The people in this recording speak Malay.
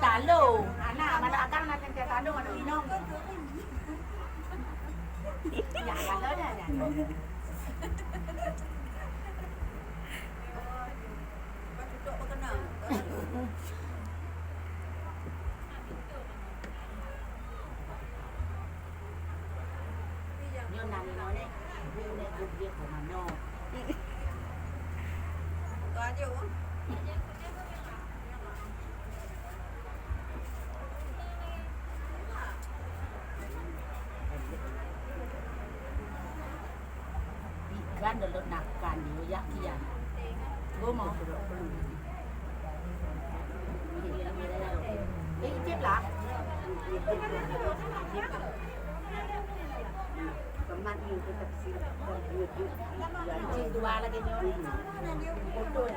Talo, anak mana akan nak tengok talo mana minum. Ya, kalau dah. Duduk berkenang. Nyo nani no ni. Ni dia của mình no. Có chứ. Ikan dalam nakan ni yak kian. Gua mau. Ini cip lah. Kemat ni kita sini dan dua Cip dua lagi ni. Betul.